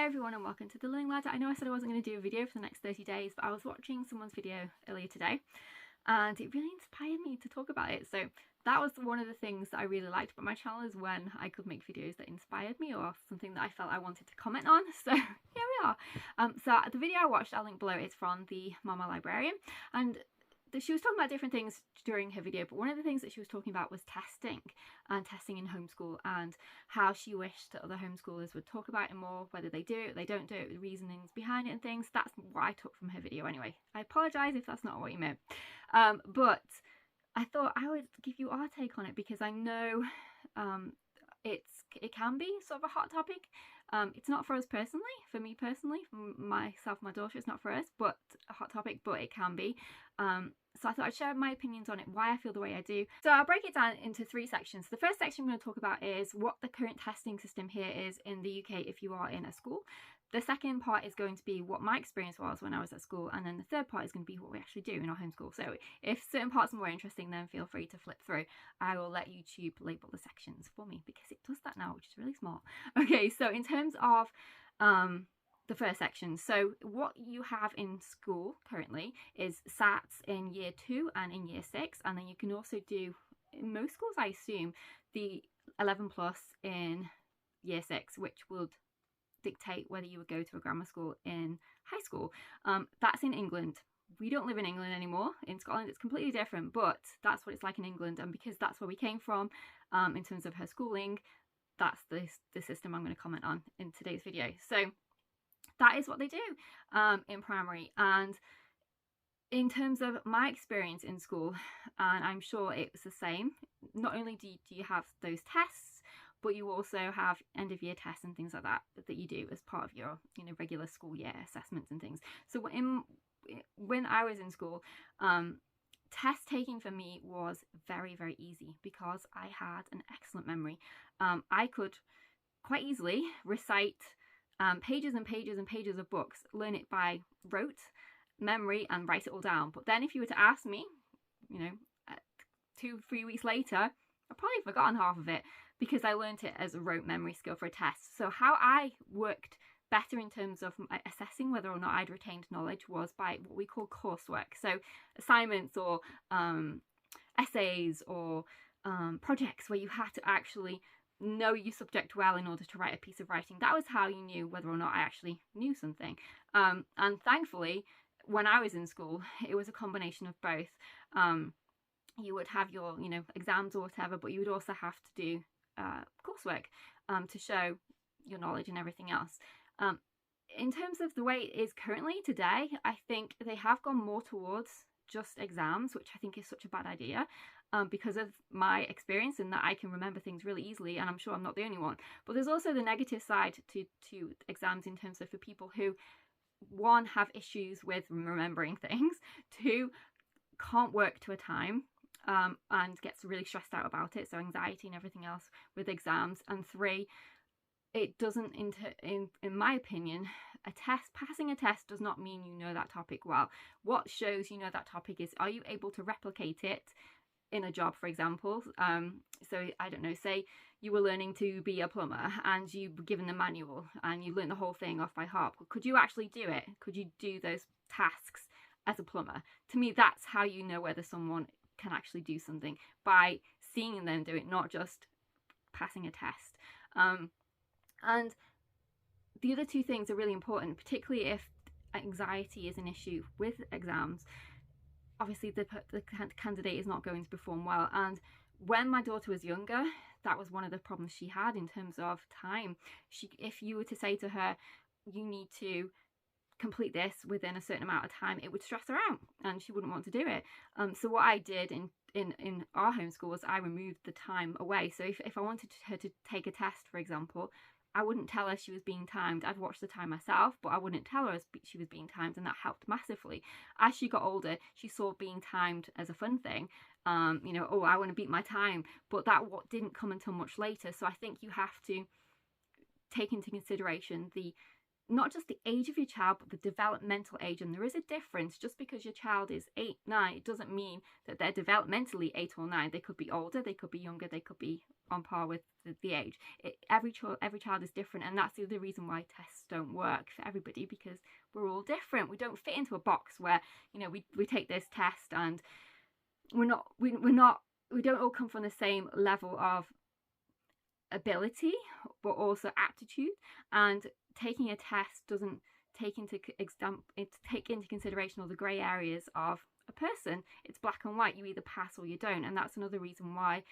everyone and welcome to The Learning Ladder. I know I said I wasn't going to do a video for the next 30 days, but I was watching someone's video earlier today and it really inspired me to talk about it. So that was one of the things that I really liked about my channel, is when I could make videos that inspired me or something that I felt I wanted to comment on. So here we are. So the video I watched, I'll link below, is from the Mama Librarian, and she was talking about different things during her video, but one of the things that she was talking about was testing and testing in homeschool, and how she wished that other homeschoolers would talk about it more, whether they do it, they don't do it, the reasonings behind it and things. That's what I took from her video anyway. I apologise if that's not what you meant, but I thought I would give you our take on it, because I know it can be sort of a hot topic. It's not for us personally, for me personally, for myself, my daughter, it's not for us, but a hot topic, but it can be. So I thought I'd share my opinions on it, why I feel the way I do. So I'll break it down into 3 sections. The first section I'm going to talk about is what the current testing system here is in the UK if you are in a school. The second part is going to be what my experience was when I was at school, and then the third part is going to be what we actually do in our homeschool. So if certain parts are more interesting, then feel free to flip through. I will let YouTube label the sections for me, because it does that now, which is really smart. Okay, so in terms of the first section, so what you have in school currently is SATs in year 2 and in year 6, and then you can also do, in most schools I assume, the 11 plus in year 6, which would dictate whether you would go to a grammar school in high school. That's in England. We don't live in England anymore. In Scotland it's completely different, but that's what it's like in England, and because that's where we came from in terms of her schooling, that's the system I'm going to comment on in today's video. So that is what they do in primary. And in terms of my experience in school, and I'm sure it was the same, not only do you have those tests, but you also have end of year tests and things like that that you do as part of your regular school year assessments and things. So when I was in school, test taking for me was very, very easy, because I had an excellent memory. I could quite easily recite pages and pages and pages of books, learn it by rote memory and write it all down. But then if you were to ask me, 2-3 weeks later, I've probably forgotten half of it, because I learned it as a rote memory skill for a test. So how I worked better in terms of assessing whether or not I'd retained knowledge was by what we call coursework. So assignments or essays or projects where you had to actually know your subject well in order to write a piece of writing. That was how you knew whether or not I actually knew something. And thankfully, when I was in school, it was a combination of both. You would have your exams or whatever, but you would also have to do coursework to show your knowledge and everything else. In terms of the way it is currently today, I think they have gone more towards just exams, which I think is such a bad idea, because of my experience in that I can remember things really easily, and I'm sure I'm not the only one. But there's also the negative side to exams, in terms of for people who, 1, have issues with remembering things, 2, can't work to a time, and gets really stressed out about it, so anxiety and everything else with exams, and 3, it doesn't, in my opinion, passing a test does not mean you know that topic well. What shows you know that topic is, are you able to replicate it in a job, for example? So I don't know, say you were learning to be a plumber and you were given the manual and you learned the whole thing off by heart. Could you actually do it? Could you do those tasks as a plumber? To me, that's how you know whether someone can actually do something, by seeing them do it, not just passing a test. And the other 2 things are really important, particularly if anxiety is an issue with exams. Obviously the candidate is not going to perform well, and when my daughter was younger, that was one of the problems she had in terms of time. If you were to say to her, you need to complete this within a certain amount of time, it would stress her out and she wouldn't want to do it. So what I did in our homeschool was I removed the time away. So if I wanted her to take a test, for example, I wouldn't tell her she was being timed. I'd watch the time myself, but I wouldn't tell her she was being timed, and that helped massively. As she got older, she saw being timed as a fun thing. Oh, I want to beat my time, but that didn't come until much later. So I think you have to take into consideration the not just the age of your child, but the developmental age. And there is a difference. Just because your child is 8, 9, it doesn't mean that they're developmentally 8 or 9. They could be older, they could be younger, they could be on par with the age. Every child is different, and that's the other reason why tests don't work for everybody, because we're all different. We don't fit into a box where, you know, we take this test and we don't all come from the same level of ability, but also aptitude. And taking a test doesn't take into consideration all the grey areas of a person. It's black and white. You either pass or you don't. And that's another reason why,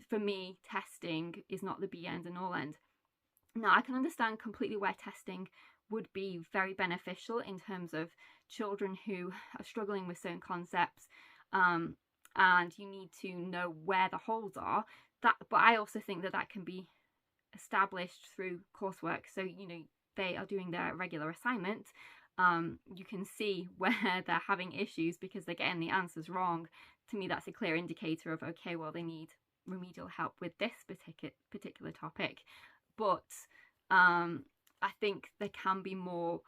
for me, testing is not the be end and all end. Now, I can understand completely where testing would be very beneficial in terms of children who are struggling with certain concepts, and you need to know where the holes are. But I also think that can be established through coursework. So, you know, they are doing their regular assignment. You can see where they're having issues because they're getting the answers wrong. To me, that's a clear indicator of, okay, well, they need remedial help with this particular topic. But I think there can be more.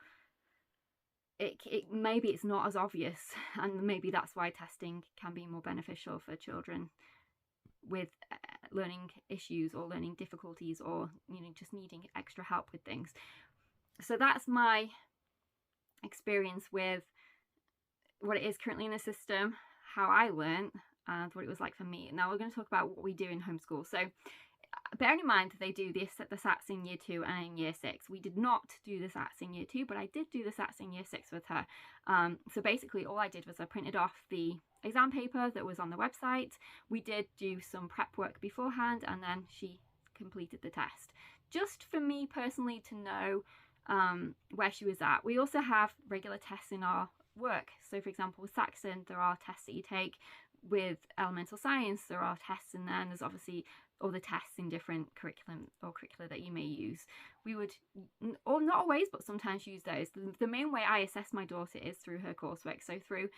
Maybe it's not as obvious, and maybe that's why testing can be more beneficial for children with learning issues or learning difficulties, or, you know, just needing extra help with things. So that's my experience with what it is currently in the system, how I learned, and what it was like for me. Now we're going to talk about what we do in homeschool. So bearing in mind that they do the SATs in year 2 and in year 6. We did not do the SATs in year 2, but I did do the SATs in year 6 with her. So basically all I did was I printed off the exam paper that was on the website. We did do some prep work beforehand, and then she completed the test. Just for me personally to know where she was at. We also have regular tests in our work. So for example, with Saxon, there are tests that you take. With elemental science, there are tests, and then there's obviously other tests in different curriculum or curricula that you may use. We would, or not always, but sometimes use those. The main way I assess my daughter is through her coursework. So through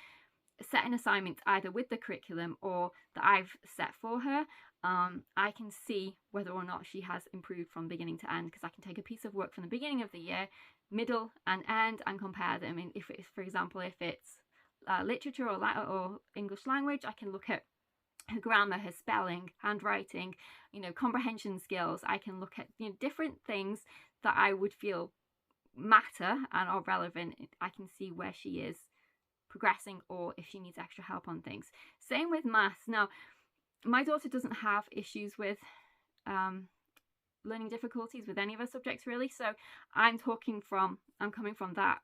setting assignments either with the curriculum or that I've set for her, I can see whether or not she has improved from beginning to end, because I can take a piece of work from the beginning of the year, middle and end, and compare them. And if it's, for example, if it's literature or English language, I can look at her grammar, her spelling, handwriting, you know, comprehension skills. I can look at, you know, different things that I would feel matter and are relevant. I can see where she is progressing or if she needs extra help on things. Same with maths. Now, my daughter doesn't have issues with learning difficulties with any of her subjects really. So I'm coming from that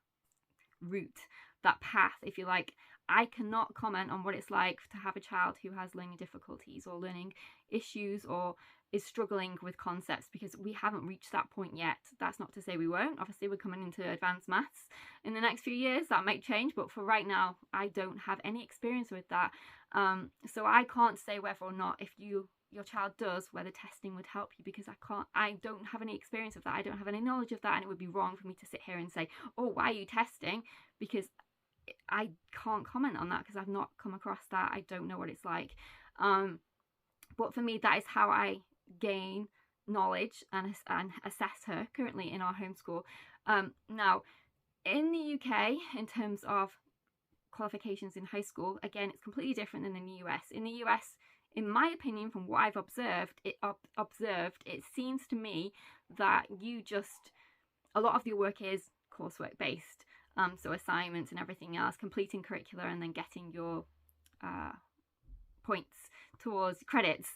route, that path, if you like. I cannot comment on what it's like to have a child who has learning difficulties or learning issues or is struggling with concepts, because we haven't reached that point yet. That's not to say we won't. Obviously, we're coming into advanced maths in the next few years. That might change, but for right now, I don't have any experience with that. So I can't say whether or not if your child does, whether testing would help you, because I don't have any experience of that. I don't have any knowledge of that, and it would be wrong for me to sit here and say, oh, why are you testing? Because I can't comment on that, because I've not come across that. I don't know what it's like. But for me, that is how I gain knowledge and assess her currently in our homeschool. Now, in the UK, in terms of qualifications in high school, again, it's completely different than in the US. In the US, in my opinion, from what I've observed, it seems to me that a lot of your work is coursework based. So assignments and everything else, completing curricula, and then getting your points towards credits.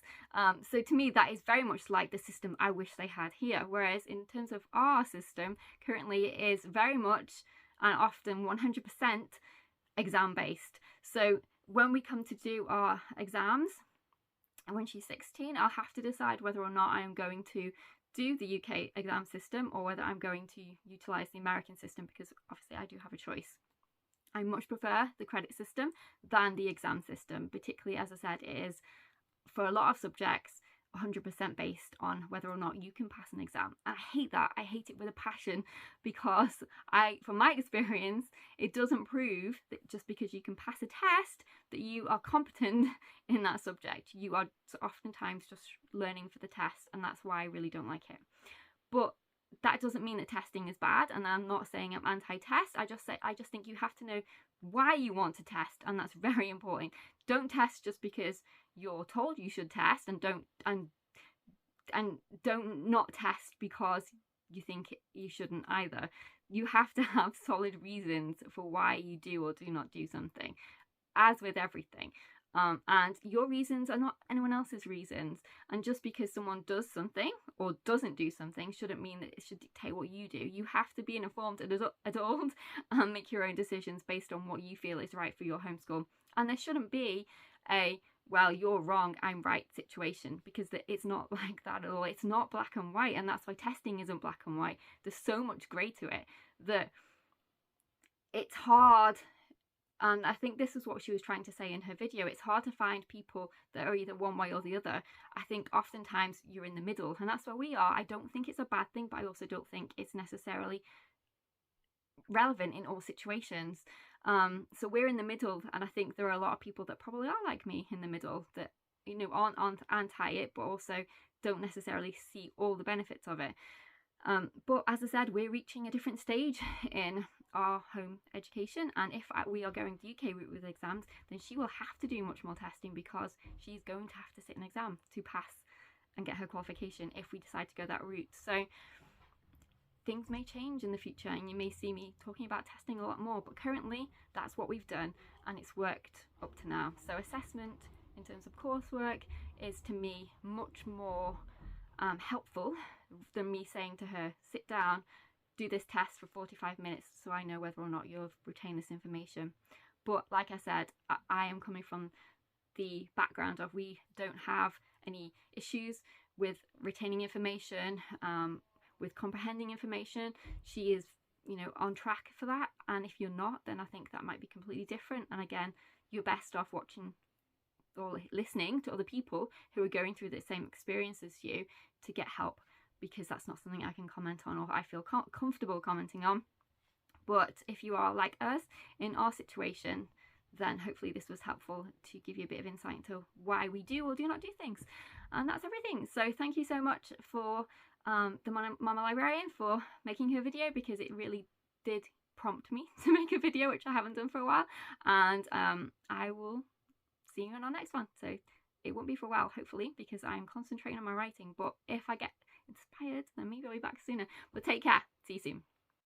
So to me, that is very much like the system I wish they had here. Whereas in terms of our system, currently it is very much and often 100% exam based. So when we come to do our exams, and when she's 16, I'll have to decide whether or not I am going to do the UK exam system or whether I'm going to utilise the American system, because obviously I do have a choice. I much prefer the credit system than the exam system, particularly, as I said, it is for a lot of subjects 100% based on whether or not you can pass an exam. And I hate that. I hate it with a passion, because from my experience, it doesn't prove that just because you can pass a test that you are competent in that subject. You are oftentimes just learning for the test, and that's why I really don't like it. But that doesn't mean that testing is bad, and I'm not saying I'm anti-test. I just think you have to know why you want to test, and that's very important. Don't test just because you're told you should test, and don't not test because you think you shouldn't either. You have to have solid reasons for why you do or do not do something, as with everything. And your reasons are not anyone else's reasons. And just because someone does something or doesn't do something shouldn't mean that it should dictate what you do. You have to be an informed adult and make your own decisions based on what you feel is right for your homeschool. And there shouldn't be a, well, you're wrong, I'm right situation, because it's not like that at all. It's not black and white, and that's why testing isn't black and white. There's so much grey to it that it's hard. And I think this is what she was trying to say in her video. It's hard to find people that are either one way or the other. I think oftentimes you're in the middle, and that's where we are. I don't think it's a bad thing, but I also don't think it's necessarily relevant in all situations. So we're in the middle, and I think there are a lot of people that probably are like me in the middle, that, you know, aren't anti it, but also don't necessarily see all the benefits of it. But as I said, we're reaching a different stage in our home education, and if we are going the UK route with exams, then she will have to do much more testing, because she's going to have to sit an exam to pass and get her qualification if we decide to go that route. So things may change in the future, and you may see me talking about testing a lot more, but currently that's what we've done, and it's worked up to now. So assessment in terms of coursework is, to me, much more helpful than me saying to her, sit down, do this test for 45 minutes so I know whether or not you've retained this information. But like I said, I am coming from the background of, we don't have any issues with retaining information, with comprehending information. She is, you know, on track for that, and if you're not, then I think that might be completely different. And again, you're best off watching or listening to other people who are going through the same experience as you to get help, because that's not something I can comment on or I feel comfortable commenting on. But if you are like us in our situation, then hopefully this was helpful to give you a bit of insight into why we do or do not do things. And that's everything. So thank you so much for the Mama Librarian for making her video, because it really did prompt me to make a video, which I haven't done for a while. And I will see you in our next one. So it won't be for a while, hopefully, because I'm concentrating on my writing. But if I get inspired, then maybe I'll be back sooner. But take care. See you soon.